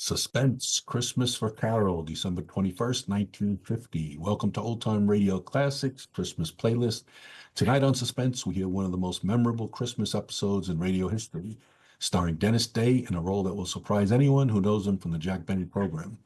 Suspense, Christmas for Carole, December 21st, 1950. Welcome to Old Time Radio Classics, Christmas playlist. Tonight on Suspense, we hear one of the most memorable Christmas episodes in radio history, starring Dennis Day in a role that will surprise anyone who knows him from the Jack Benny program.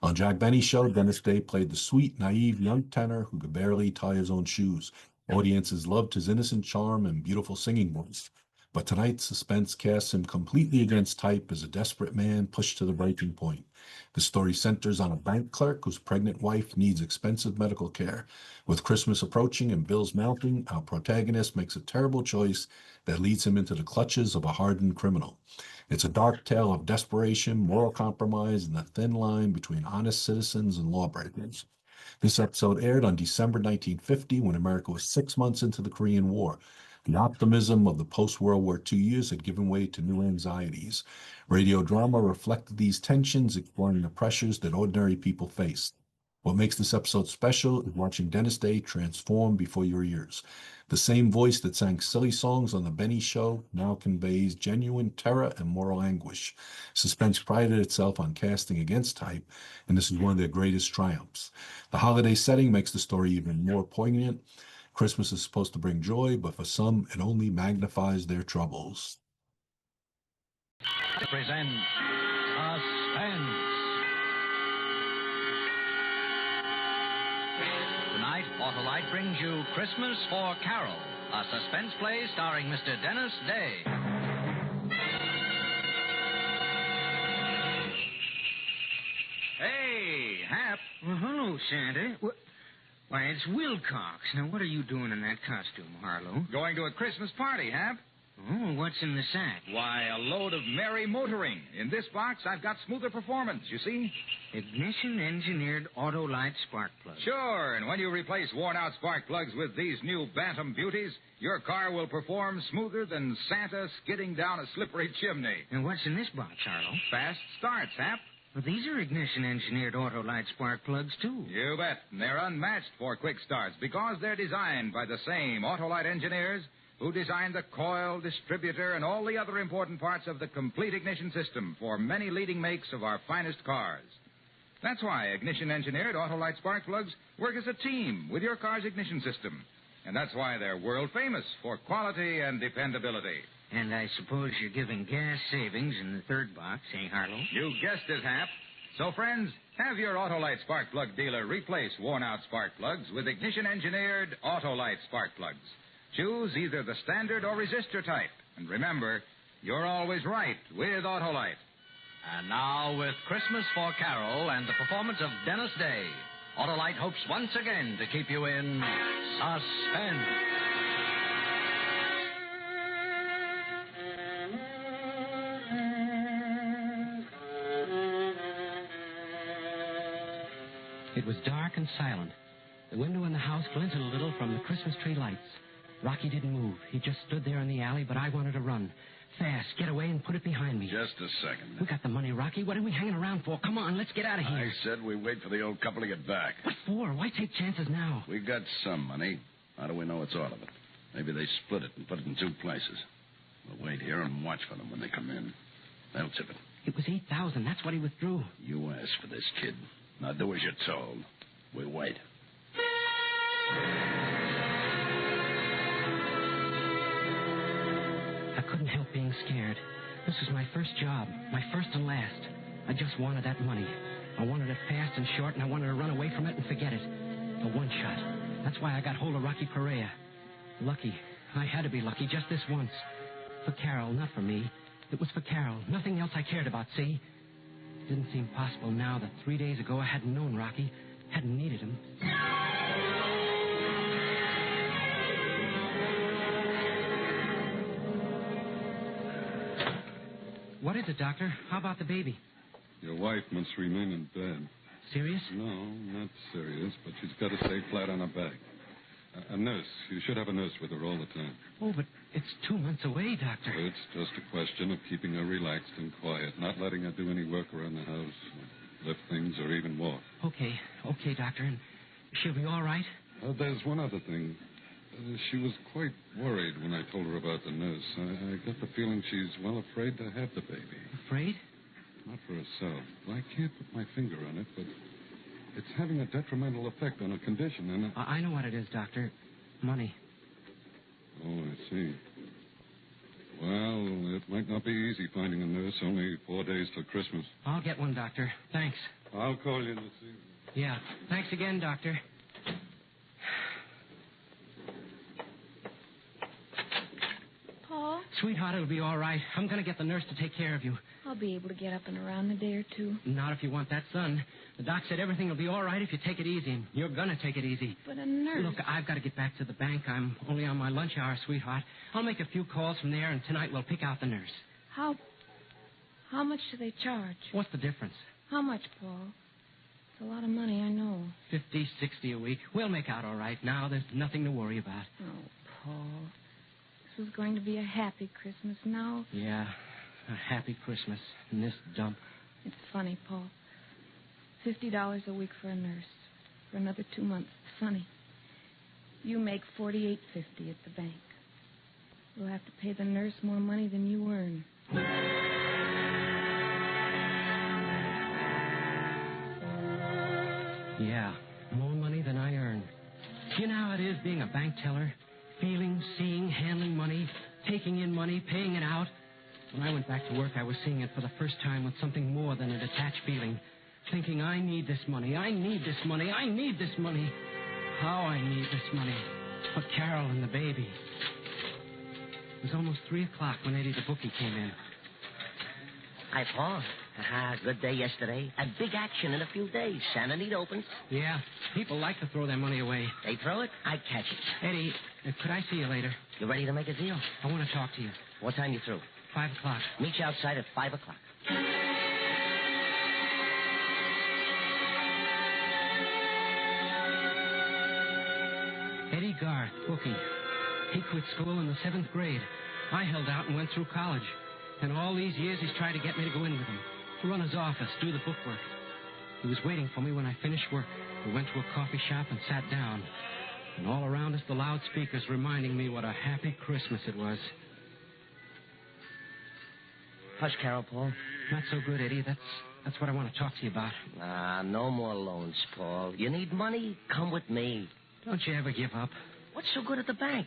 On Jack Benny's show, Dennis Day played the sweet, naive young tenor who could barely tie his own shoes. Audiences loved his innocent charm and beautiful singing voice. But tonight's Suspense casts him completely against type as a desperate man pushed to the breaking point. The story centers on a bank clerk whose pregnant wife needs expensive medical care. With Christmas approaching and bills mounting, our protagonist makes a terrible choice that leads him into the clutches of a hardened criminal. It's a dark tale of desperation, moral compromise, and the thin line between honest citizens and lawbreakers. This episode aired on December 1950 when America was 6 months into the Korean War. The optimism of the post-World War II years had given way to new anxieties. Radio drama reflected these tensions, exploring the pressures that ordinary people faced. What makes this episode special is watching Dennis Day transform before your ears. The same voice that sang silly songs on The Benny Show now conveys genuine terror and moral anguish. Suspense prided itself on casting against type, and this is one of their greatest triumphs. The holiday setting makes the story even more poignant. Christmas is supposed to bring joy, but for some, it only magnifies their troubles. Presents Suspense. Tonight, Autolite brings you Christmas for Carole, a suspense play starring Mr. Dennis Day. Hey, Hap. Well, hello, Santa. Why, it's Wilcox. Now, what are you doing in that costume, Harlow? Going to a Christmas party, Hap. Oh, what's in the sack? Why, a load of merry motoring. In this box, I've got smoother performance, you see? Ignition-engineered Autolite spark plugs. Sure, and when you replace worn-out spark plugs with these new Bantam beauties, your car will perform smoother than Santa skidding down a slippery chimney. And what's in this box, Harlow? Fast starts, Hap. Well, these are ignition-engineered Autolite spark plugs, too. You bet. And they're unmatched for quick starts because they're designed by the same Autolite engineers who designed the coil, distributor, and all the other important parts of the complete ignition system for many leading makes of our finest cars. That's why ignition-engineered Autolite spark plugs work as a team with your car's ignition system. And that's why they're world-famous for quality and dependability. And I suppose you're giving gas savings in the third box, eh, Harlow? You guessed it, Hap. So, friends, have your Autolite spark plug dealer replace worn-out spark plugs with ignition-engineered Autolite spark plugs. Choose either the standard or resistor type. And remember, you're always right with Autolite. And now, with Christmas for Carole and the performance of Dennis Day, Autolite hopes once again to keep you in suspense. It was dark and silent. The window in the house glinted a little from the Christmas tree lights. Rocky didn't move. He just stood there in the alley, but I wanted to run. Fast, get away and put it behind me. Just a second. We got the money, Rocky. What are we hanging around for? Come on, let's get out of here. I said we wait for the old couple to get back. What for? Why take chances now? We got some money. How do we know it's all of it? Maybe they split it and put it in two places. We'll wait here and watch for them when they come in. They'll tip it. It was $8,000. That's what he withdrew. You asked for this, kid. Now do as you're told. We wait. I couldn't help being scared. This was my first job, my first and last. I just wanted that money. I wanted it fast and short, and I wanted to run away from it and forget it. A one shot. That's why I got hold of Rocky Perea. Lucky. I had to be lucky just this once. For Carole, not for me. It was for Carole. Nothing else I cared about, see? It didn't seem possible now that 3 days ago I hadn't known Rocky, hadn't needed him. What is it, Doctor? How about the baby? Your wife must remain in bed. Serious? No, not serious, but she's got to stay flat on her back. A nurse. You should have a nurse with her all the time. Oh, but it's 2 months away, Doctor. It's just a question of keeping her relaxed and quiet, not letting her do any work around the house, lift things, or even walk. Okay, Doctor. And she'll be all right? There's one other thing. She was quite worried when I told her about the nurse. I got the feeling she's, well, afraid to have the baby. Afraid? Not for herself. I can't put my finger on it, but it's having a detrimental effect on her condition, and I know what it is, Doctor. Money. Oh, I see. Well, it might not be easy finding a nurse. Only 4 days till Christmas. I'll get one, Doctor. Thanks. I'll call you this evening. Yeah. Thanks again, Doctor. Paul, Sweetheart, it'll be all right. I'm going to get the nurse to take care of you. I'll be able to get up and around in a day or two. Not if you want that, son. The doc said everything will be all right if you take it easy, and you're going to take it easy. But a nurse... Look, I've got to get back to the bank. I'm only on my lunch hour, sweetheart. I'll make a few calls from there, and tonight we'll pick out the nurse. How much do they charge? What's the difference? How much, Paul? It's a lot of money, I know. 50, 60 a week. We'll make out all right. Now there's nothing to worry about. Oh, Paul. This was going to be a happy Christmas. Now... Yeah, a happy Christmas in this dump. It's funny, Paul. $50 a week for a nurse. For another 2 months. Funny. You make $48.50 at the bank. You'll have to pay the nurse more money than you earn. Yeah, more money than I earn. You know how it is being a bank teller? Feeling, seeing, handling money, taking in money, paying it out. When I went back to work, I was seeing it for the first time with something more than a detached feeling. Thinking, I need this money, I need this money, I need this money. How I need this money. For Carole and the baby. It was almost 3 o'clock when Eddie the bookie came in. Hi, Paul. Good day yesterday. A big action in a few days. Santa Anita opens. Yeah, people like to throw their money away. They throw it, I catch it. Eddie, could I see you later? You ready to make a deal? I want to talk to you. What time you through? 5 o'clock. Meet you outside at 5 o'clock. Eddie Garth, bookie. He quit school in the 7th grade. I held out and went through college. And all these years he's tried to get me to go in with him. To run his office, do the bookwork. He was waiting for me when I finished work. We went to a coffee shop and sat down. And all around us the loudspeakers reminding me what a happy Christmas it was. Hush, Carole, Paul. Not so good, Eddie. That's what I want to talk to you about. No more loans, Paul. You need money? Come with me. Don't you ever give up. What's so good at the bank?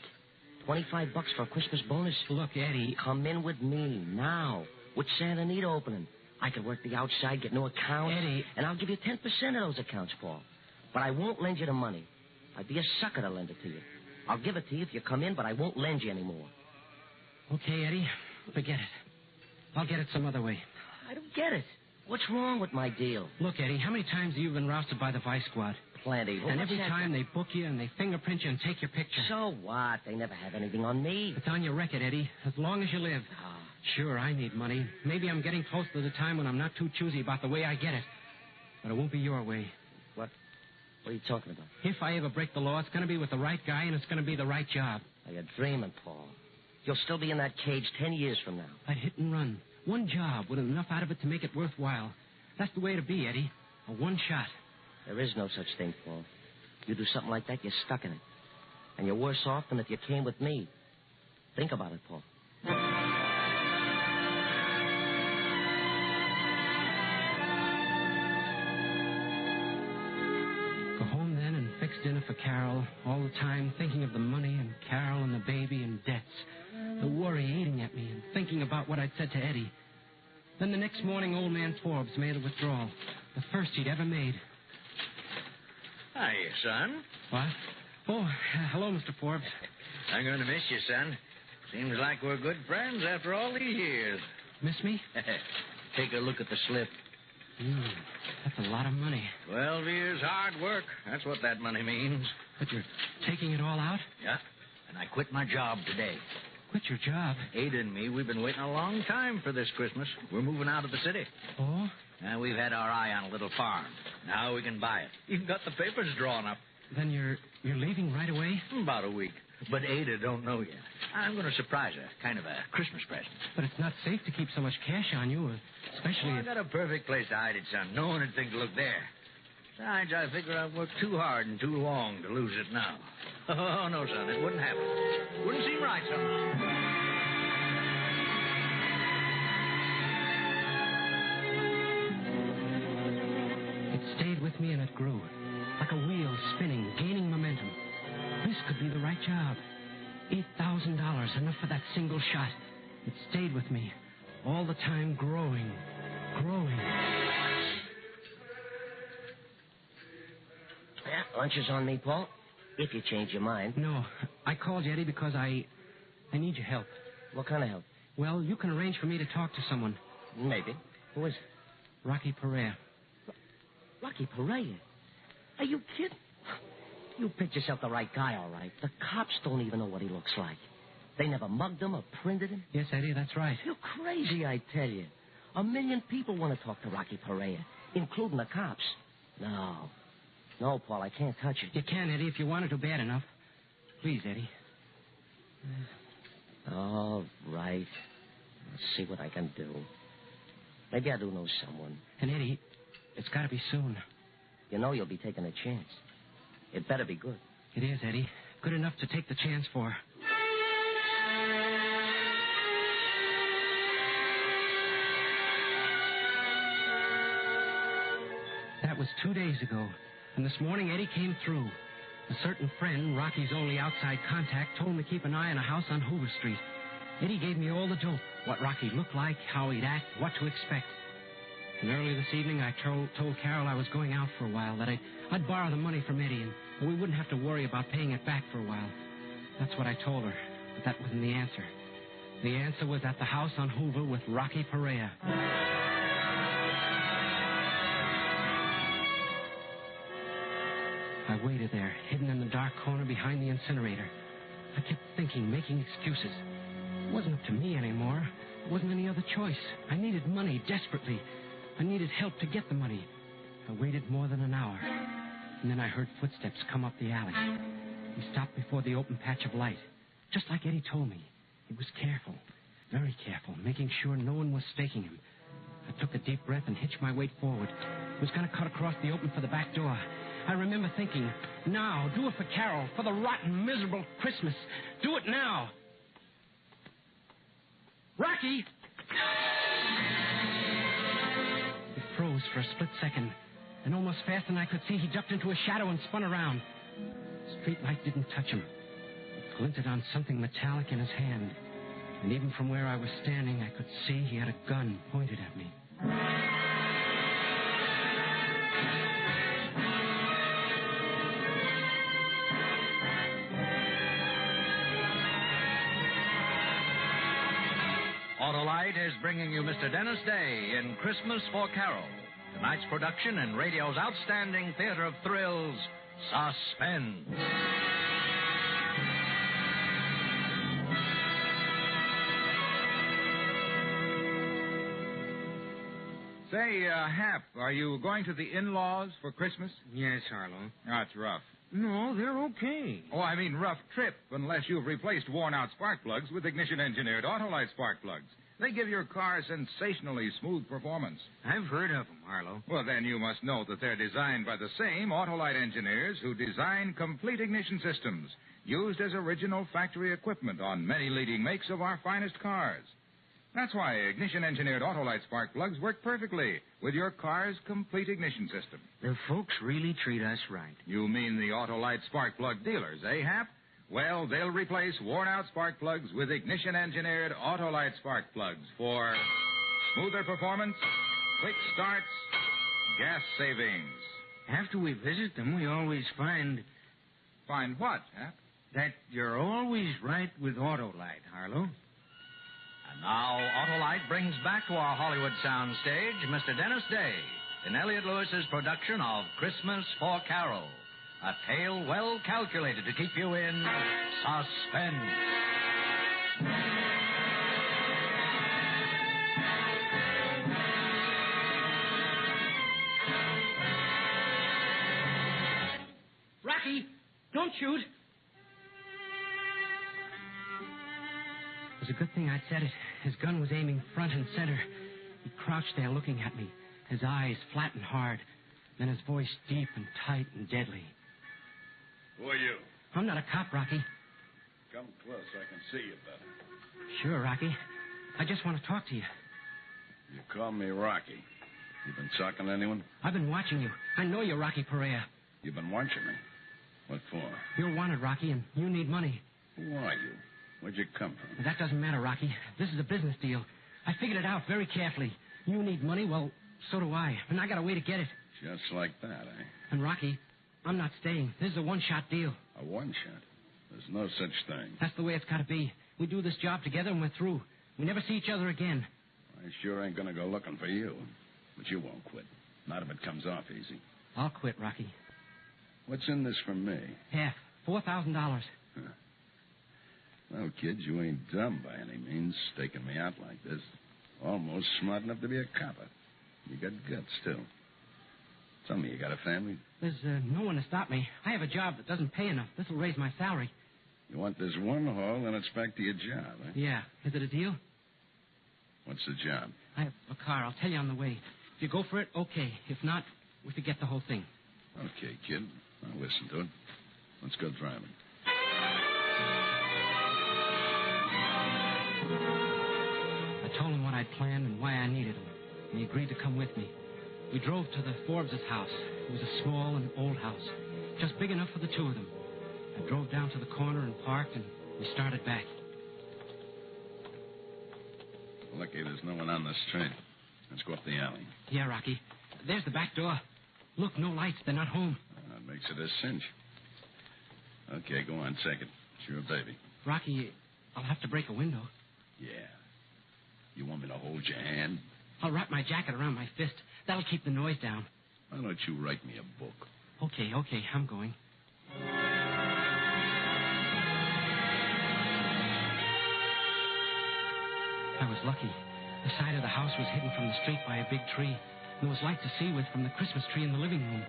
$25 for a Christmas bonus. Look, Eddie. Come in with me now. With Santa Anita opening. I could work the outside, get new accounts. Eddie. And I'll give you 10% of those accounts, Paul. But I won't lend you the money. I'd be a sucker to lend it to you. I'll give it to you if you come in, but I won't lend you anymore. Okay, Eddie. Forget it. I'll get it some other way. I don't get it. What's wrong with my deal? Look, Eddie, how many times have you been rousted by the Vice Squad? Plenty. Well, and every time they book you and they fingerprint you and take your picture. So what? They never have anything on me. It's on your record, Eddie, as long as you live. Sure, I need money. Maybe I'm getting close to the time when I'm not too choosy about the way I get it. But it won't be your way. What are you talking about? If I ever break the law, it's going to be with the right guy and it's going to be the right job. Now, you're dreaming, Paul. You'll still be in that cage 10 years from now. I'd hit and run. One job with enough out of it to make it worthwhile. That's the way to be, Eddie. A one shot. There is no such thing, Paul. You do something like that, you're stuck in it. And you're worse off than if you came with me. Think about it, Paul. Go home then and fix dinner for Carole. All the time thinking of the money and Carole and the baby and debts. The worry eating at me and thinking about what I'd said to Eddie. Then the next morning, old man Forbes made a withdrawal. The first he'd ever made. Hiya, son. What? Oh, hello, Mr. Forbes. I'm going to miss you, son. Seems like we're good friends after all these years. Miss me? Take a look at the slip. That's a lot of money. 12 years hard work. That's what that money means. But you're taking it all out? Yeah. And I quit my job today. Quit your job? Ada and me, we've been waiting a long time for this Christmas. We're moving out of the city. Oh? Now, we've had our eye on a little farm. Now we can buy it. Even got the papers drawn up. Then you're leaving right away? About a week. But Ada don't know yet. I'm going to surprise her. Kind of a Christmas present. But it's not safe to keep so much cash on you, especially I got a perfect place to hide it, son. No one would think to look there. Besides, I figure I've worked too hard and too long to lose it now. Oh, no, son, it wouldn't happen. Wouldn't seem right somehow. with me, and it grew. Like a wheel spinning, gaining momentum. This could be the right job. $8,000, enough for that single shot. It stayed with me, all the time growing. Yeah, lunch is on me, Paul. If you change your mind. No, I called you, Eddie, because I need your help. What kind of help? Well, you can arrange for me to talk to someone. Maybe. Who is it? Rocky Perea. Rocky Perea? Are you kidding? You picked yourself the right guy, all right. The cops don't even know what he looks like. They never mugged him or printed him. Yes, Eddie, that's right. You're crazy, I tell you. 1 million people want to talk to Rocky Perea, including the cops. No, Paul, I can't touch it. You can, Eddie, if you wanted to bad enough. Please, Eddie. All right. Let's see what I can do. Maybe I do know someone. And, Eddie, it's got to be soon. You know you'll be taking a chance. It better be good. It is, Eddie. Good enough to take the chance for. That was 2 days ago. And this morning, Eddie came through. A certain friend, Rocky's only outside contact, told me to keep an eye on a house on Hoover Street. Eddie gave me all the dope, what Rocky looked like, how he'd act, what to expect. And early this evening, I told Carole I was going out for a while, that I'd borrow the money from Eddie, and we wouldn't have to worry about paying it back for a while. That's what I told her, but that wasn't the answer. The answer was at the house on Hoover with Rocky Perea. I waited there, hidden in the dark corner behind the incinerator. I kept thinking, making excuses. It wasn't up to me anymore. It wasn't any other choice. I needed money desperately. I needed help to get the money. I waited more than an hour. And then I heard footsteps come up the alley. He stopped before the open patch of light. Just like Eddie told me. He was careful, very careful, making sure no one was staking him. I took a deep breath and hitched my weight forward. I was going to cut across the open for the back door. I remember thinking, now, do it for Carole, for the rotten, miserable Christmas. Do it now. Rocky! He froze for a split second, and almost faster than I could see, he ducked into a shadow and spun around. The street light didn't touch him. It glinted on something metallic in his hand, and even from where I was standing, I could see he had a gun pointed at me. Autolite is bringing you Mr. Dennis Day in Christmas for Carole, tonight's production in radio's outstanding theater of thrills, Suspense. Say, Hap, are you going to the in-laws for Christmas? Yes, Harlow. That's rough. No, they're okay. Oh, I mean rough trip, unless you've replaced worn-out spark plugs with ignition-engineered Autolite spark plugs. They give your car sensationally smooth performance. I've heard of them, Harlow. Well, then you must know that they're designed by the same Autolite engineers who design complete ignition systems, used as original factory equipment on many leading makes of our finest cars. That's why ignition-engineered Autolite spark plugs work perfectly with your car's complete ignition system. The folks really treat us right. You mean the Autolite spark plug dealers, eh, Hap? Well, they'll replace worn-out spark plugs with ignition-engineered Autolite spark plugs for smoother performance, quick starts, gas savings. After we visit them, we always find... Find what, Hap? That you're always right with Autolite, Harlow. And now, Autolite brings back to our Hollywood soundstage Mr. Dennis Day in Elliott Lewis's production of Christmas for Carole, a tale well calculated to keep you in suspense. Rocky, don't shoot. It was a good thing I'd said it. His gun was aiming front and center. He crouched there looking at me, his eyes flat and hard, then his voice deep and tight and deadly. Who are you? I'm not a cop, Rocky. Come close so I can see you better. Sure, Rocky. I just want to talk to you. You call me Rocky. You been talking to anyone? I've been watching you. I know you're Rocky Perea. You've been watching me. What for? You're wanted, Rocky, and you need money. Who are you? Where'd you come from? That doesn't matter, Rocky. This is a business deal. I figured it out very carefully. You need money, well, so do I. And I got a way to get it. Just like that, eh? And, Rocky, I'm not staying. This is a one-shot deal. A one-shot? There's no such thing. That's the way it's got to be. We do this job together and we're through. We never see each other again. I sure ain't gonna go looking for you. But you won't quit. Not if it comes off easy. I'll quit, Rocky. What's in this for me? Half. $4,000. Huh. Well, kid, you ain't dumb by any means, staking me out like this. Almost smart enough to be a copper. You got guts, too. Tell me, you got a family? There's no one to stop me. I have a job that doesn't pay enough. This'll raise my salary. You want this one haul, then it's back to your job, eh? Yeah. Is it a deal? What's the job? I have a car. I'll tell you on the way. If you go for it, okay. If not, we forget the whole thing. Okay, kid. I'll listen to it. Let's go driving. I told him what I'd planned and why I needed him, and he agreed to come with me. We drove to the Forbes' house. It was a small and old house, just big enough for the two of them. I drove down to the corner and parked, and we started back. Lucky there's no one on the street. Let's go up the alley. Yeah, Rocky. There's the back door. Look, no lights. They're not home. That makes it a cinch. Okay, go on, take it. It's your baby. Rocky, I'll have to break a window. Yeah. You want me to hold your hand? I'll wrap my jacket around my fist. That'll keep the noise down. Why don't you write me a book? Okay, I'm going. I was lucky. The side of the house was hidden from the street by a big tree. There was light to see with from the Christmas tree in the living room.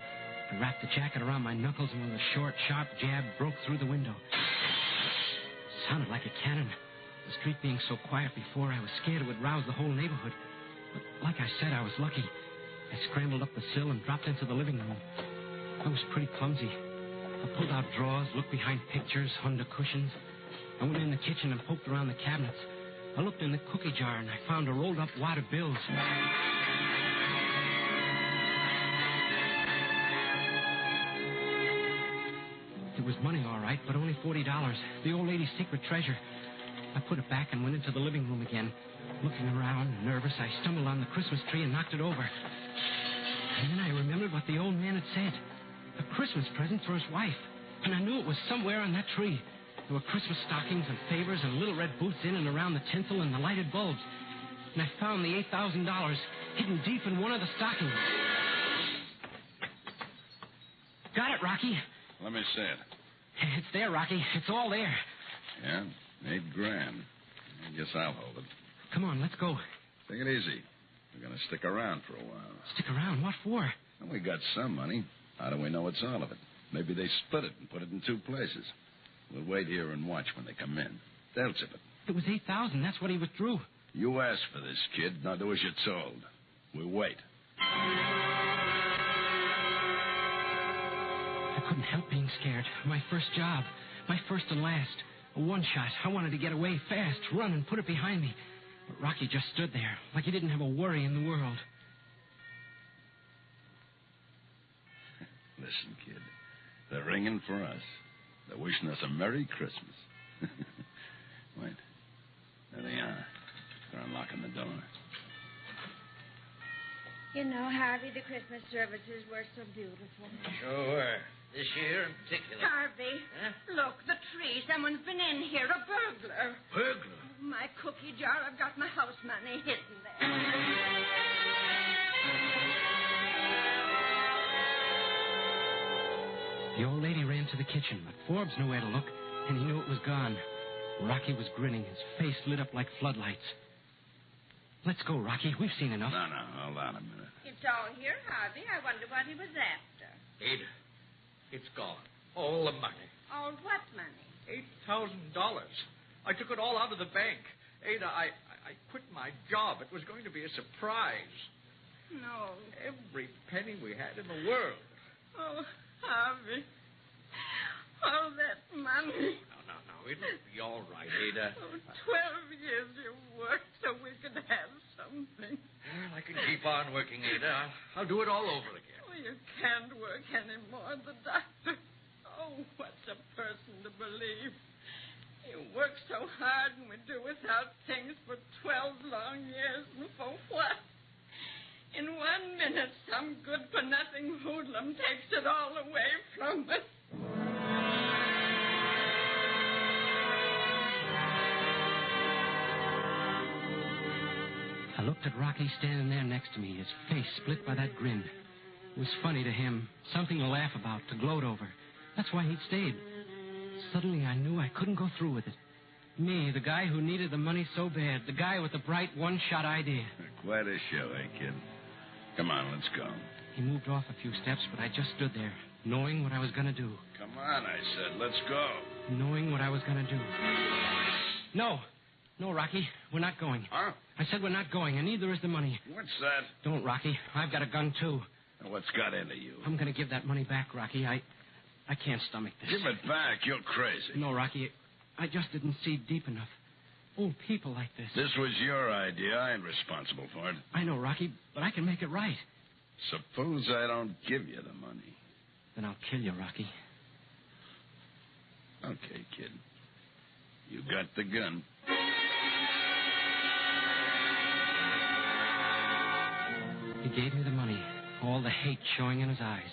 I wrapped the jacket around my knuckles, and with a short, sharp jab, broke through the window. It sounded like a cannon. The street being so quiet before, I was scared it would rouse the whole neighborhood. But like I said, I was lucky. I scrambled up the sill and dropped into the living room. I was pretty clumsy. I pulled out drawers, looked behind pictures, under cushions. I went in the kitchen and poked around the cabinets. I looked in the cookie jar, and I found a rolled-up wad of bills. It was money, all right, but only $40. The old lady's secret treasure. I put it back and went into the living room again. Looking around, nervous, I stumbled on the Christmas tree and knocked it over. And then I remembered what the old man had said. A Christmas present for his wife. And I knew it was somewhere on that tree. There were Christmas stockings and favors and little red boots in and around the tinsel and the lighted bulbs. And I found the $8,000 hidden deep in one of the stockings. Got it, Rocky. Let me see it. It's there, Rocky. It's all there. Yeah? $8 grand. I guess I'll hold it. Come on, let's go. Take it easy. We're going to stick around for a while. Stick around? What for? Well, we got some money. How do we know it's all of it? Maybe they split it and put it in two places. We'll wait here and watch when they come in. They'll tip it. It was $8,000. That's what he withdrew. You asked for this, kid. Now do as you're told. We'll wait. I couldn't help being scared. My first job. My first and last. A one-shot. I wanted to get away fast, run, and put it behind me. But Rocky just stood there, like he didn't have a worry in the world. Listen, kid. They're ringing for us. They're wishing us a Merry Christmas. Wait. There they are. They're unlocking the door. You know, Harvey, the Christmas services were so beautiful. Sure were. This year in particular. Harvey, look, the tree. Someone's been in here. A burglar. Burglar? My cookie jar. I've got my house money hidden there. The old lady ran to the kitchen, but Forbes knew where to look, and he knew it was gone. Rocky was grinning, his face lit up like floodlights. Let's go, Rocky. We've seen enough. No, hold on a minute. It's all here, Harvey. I wonder what he was after. Ada, it's gone. All the money. All what money? $8,000. I took it all out of the bank. Ada, I quit my job. It was going to be a surprise. No. Every penny we had in the world. Oh, Harvey. All that money. No. It'll be all right, Ada. Oh, 12 years you worked so we could have something. Well, I can keep on working, Ada. I'll do it all over again. Oh, you can't work anymore. The doctor. Oh, what's a person to believe? You work so hard and we do without things for 12 long years. And for what? In 1 minute, some good-for-nothing hoodlum takes it all away from us. I looked at Rocky standing there next to me, his face split by that grin. It was funny to him, something to laugh about, to gloat over. That's why he'd stayed. Suddenly I knew I couldn't go through with it. Me, the guy who needed the money so bad, the guy with the bright one-shot idea. Quite a show, eh, kid? Come on, let's go. He moved off a few steps, but I just stood there, knowing what I was going to do. Come on, I said, let's go. Knowing what I was going to do. No, Rocky, we're not going. Huh? I said we're not going, and neither is the money. What's that? Don't, Rocky. I've got a gun, too. What's got into you? I'm going to give that money back, Rocky. I can't stomach this. Give it back. You're crazy. No, Rocky. I just didn't see deep enough. Old people like this. This was your idea. I ain't responsible for it. I know, Rocky, but I can make it right. Suppose I don't give you the money. Then I'll kill you, Rocky. Okay, kid. You got the gun. He gave me the money, all the hate showing in his eyes.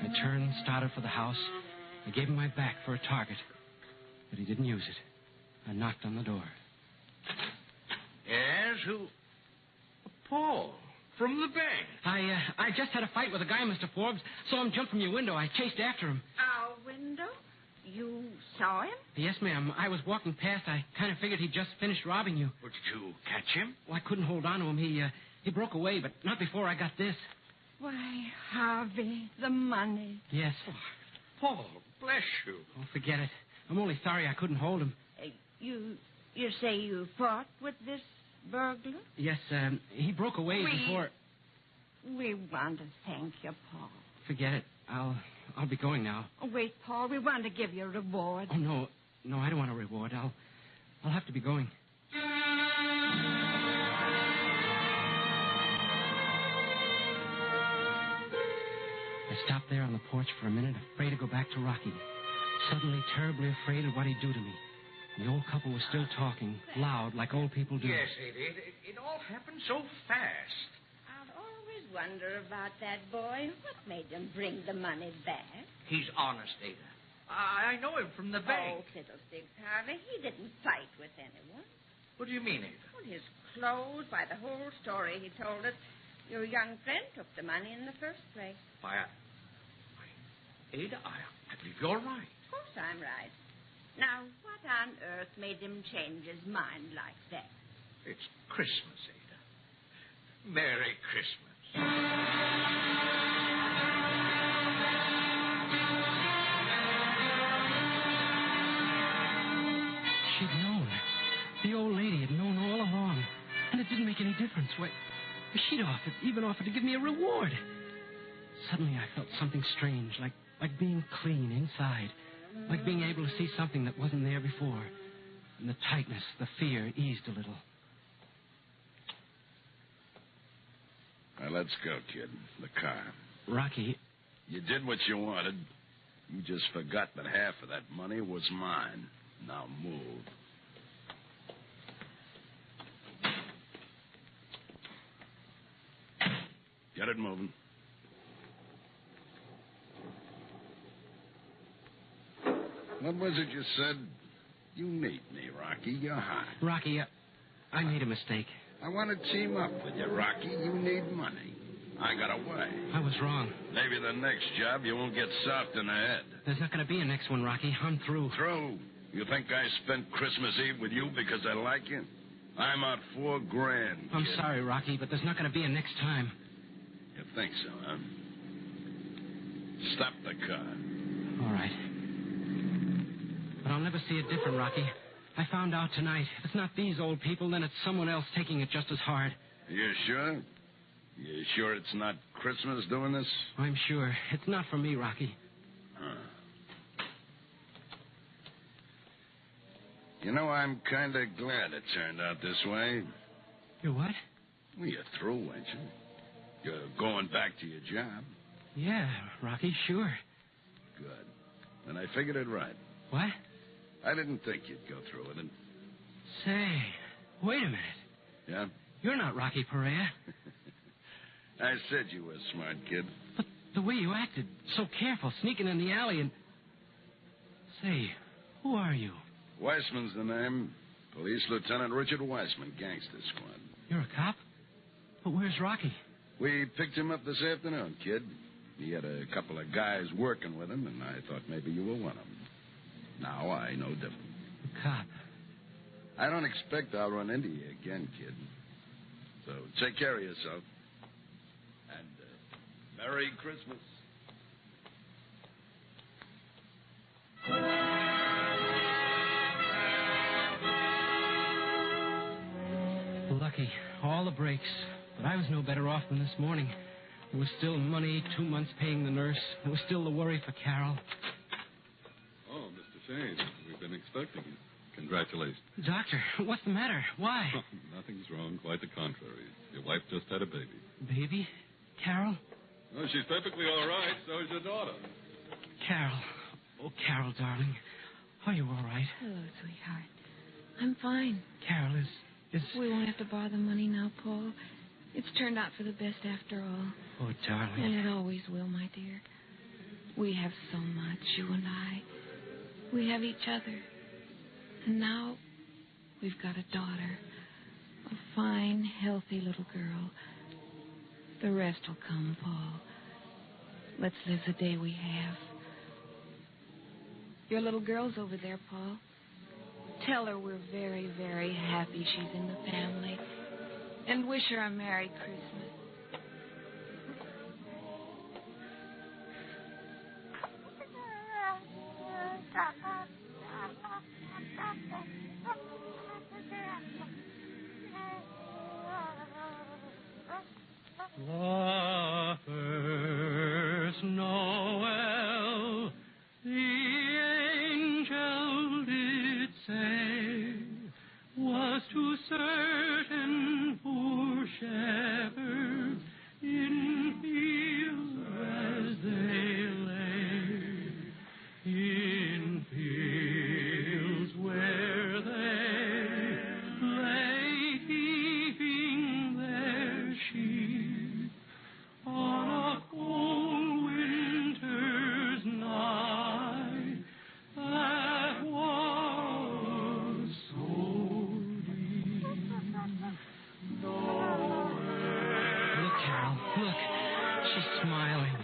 I turned, started for the house. I gave him my back for a target, but he didn't use it. I knocked on the door. Yes, who? Paul, from the bank. I just had a fight with a guy, Mr. Forbes. Saw him jump from your window. I chased after him. Our window? You saw him? Yes, ma'am. I was walking past. I kind of figured he'd just finished robbing you. Well, did you catch him? Well, I couldn't hold on to him. He broke away, but not before I got this. Why, Harvey, the money. Yes. Oh, Paul, bless you. Oh, forget it. I'm only sorry I couldn't hold him. You say you fought with this burglar? Yes, he broke away before... We want to thank you, Paul. Forget it. I'll be going now. Oh, wait, Paul. We want to give you a reward. Oh, no. No, I don't want a reward. I'll have to be going. I stopped there on the porch for a minute, afraid to go back to Rocky. Suddenly terribly afraid of what he'd do to me. The old couple was still talking, loud, like old people do. Yes, it all happened so fast. I'll always wonder about that boy. What made him bring the money back? He's honest, Ada. I know him from the bank. Oh, fiddlesticks, Harvey. He didn't fight with anyone. What do you mean, Ada? Well, his clothes, by the whole story he told us, your young friend took the money in the first place. Why, Ada, I believe you're right. Of course I'm right. Now, what on earth made him change his mind like that? It's Christmas, Ada. Merry Christmas. She'd known. The old lady had known all along. And it didn't make any difference. Why, she'd even offered to give me a reward. Suddenly I felt something strange, like being clean inside. Like being able to see something that wasn't there before. And the tightness, the fear eased a little. Now, let's go, kid. The car. Rocky. You did what you wanted. You just forgot that half of that money was mine. Now move. Get it moving. What was it you said? You need me, Rocky. You're hot. Rocky, I made a mistake. I want to team up with you, Rocky. You need money. I got away. I was wrong. Maybe the next job you won't get socked in the head. There's not going to be a next one, Rocky. I'm through. Through? You think I spent Christmas Eve with you because I like you? I'm out $4,000. I'm kid. sorry, Rocky, but there's not going to be a next time. You think so, huh? Stop the car. All right. But I'll never see it different, Rocky. I found out tonight. If it's not these old people, then it's someone else taking it just as hard. You sure? You sure it's not Christmas doing this? I'm sure. It's not for me, Rocky. Huh. You know, I'm kind of glad it turned out this way. You what? Well, you're through, ain't you? You're going back to your job. Yeah, Rocky, sure. Good. And I figured it right. What? I didn't think you'd go through with it. Say, wait a minute. Yeah? You're not Rocky Perea. I said you were a smart kid. But the way you acted, so careful, sneaking in the alley and... Say, who are you? Weissman's the name. Police Lieutenant Richard Weissman, Gangster Squad. You're a cop? But where's Rocky? We picked him up this afternoon, kid. He had a couple of guys working with him, and I thought maybe you were one of them. Now I know different. A cop. I don't expect I'll run into you again, kid. So take care of yourself. And Merry Christmas. Lucky. All the breaks. But I was no better off than this morning. There was still money, 2 months paying the nurse. There was still the worry for Carole. Oh, Mr. Shane, we've been expecting you. Congratulations. Doctor, what's the matter? Why? Nothing's wrong. Quite the contrary. Your wife just had a baby. Baby? Carole? Oh, she's perfectly all right. So is your daughter. Carole. Oh, Carole, darling. Are you all right? Hello, sweetheart. I'm fine. Carole, is... We won't have to borrow the money now, Paul. It's turned out for the best after all. Oh, darling. And it always will, my dear. We have so much, you and I. We have each other. And now we've got a daughter. A fine, healthy little girl. The rest will come, Paul. Let's live the day we have. Your little girl's over there, Paul. Tell her we're very, very happy she's in the family. And wish her a Merry Christmas. The first Noel, the angel did say, was to certain poor shepherds in fields as they lay, in fields where they lay keeping their sheep on a cold winter's night that was so deep. Look, Carole, look. She's smiling.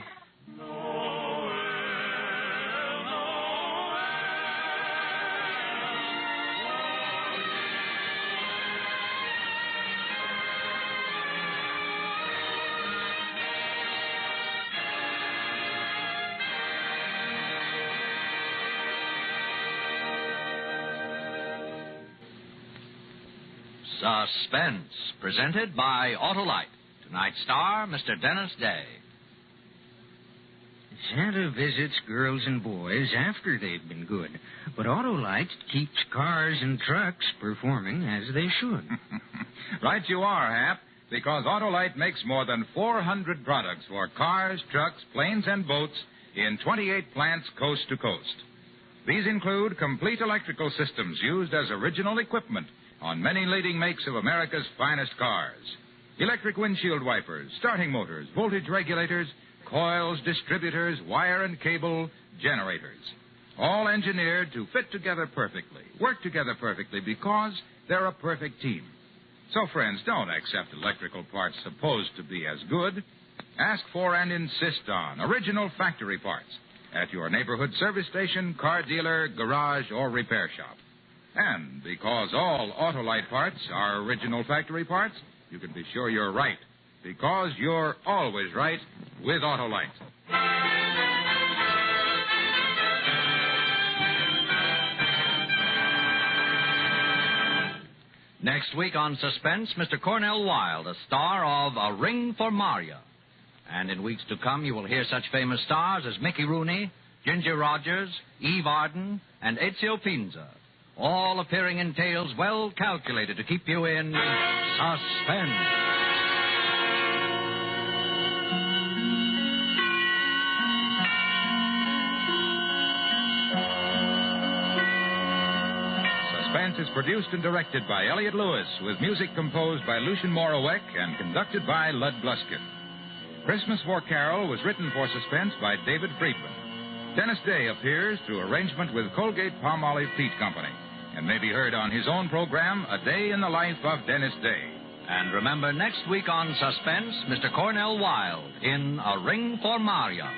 Suspense, presented by Autolite. Tonight's star, Mr. Dennis Day. Santa visits girls and boys after they've been good, but Autolite keeps cars and trucks performing as they should. Right you are, Hap, because Autolite makes more than 400 products for cars, trucks, planes, and boats in 28 plants coast to coast. These include complete electrical systems used as original equipment on many leading makes of America's finest cars. Electric windshield wipers, starting motors, voltage regulators, coils, distributors, wire and cable, generators. All engineered to fit together perfectly, work together perfectly because they're a perfect team. So, friends, don't accept electrical parts supposed to be as good. Ask for and insist on original factory parts at your neighborhood service station, car dealer, garage, or repair shop. And because all Autolite parts are original factory parts, you can be sure you're right, because you're always right with Autolite. Next week on Suspense, Mr. Cornell Wilde, a star of A Ring for Maria. And in weeks to come, you will hear such famous stars as Mickey Rooney, Ginger Rogers, Eve Arden, and Ezio Pinza. all appearing in tales well calculated to keep you in suspense. Suspense is produced and directed by Elliott Lewis, with music composed by Lucien Moraweck and conducted by Lud Bluskin. Christmas for Carole was written for Suspense by David Friedman. Dennis Day appears through arrangement with Colgate-Palmolive Peat Company and may be heard on his own program, A Day in the Life of Dennis Day. And remember, next week on Suspense, Mr. Cornell Wilde in A Ring for Maria.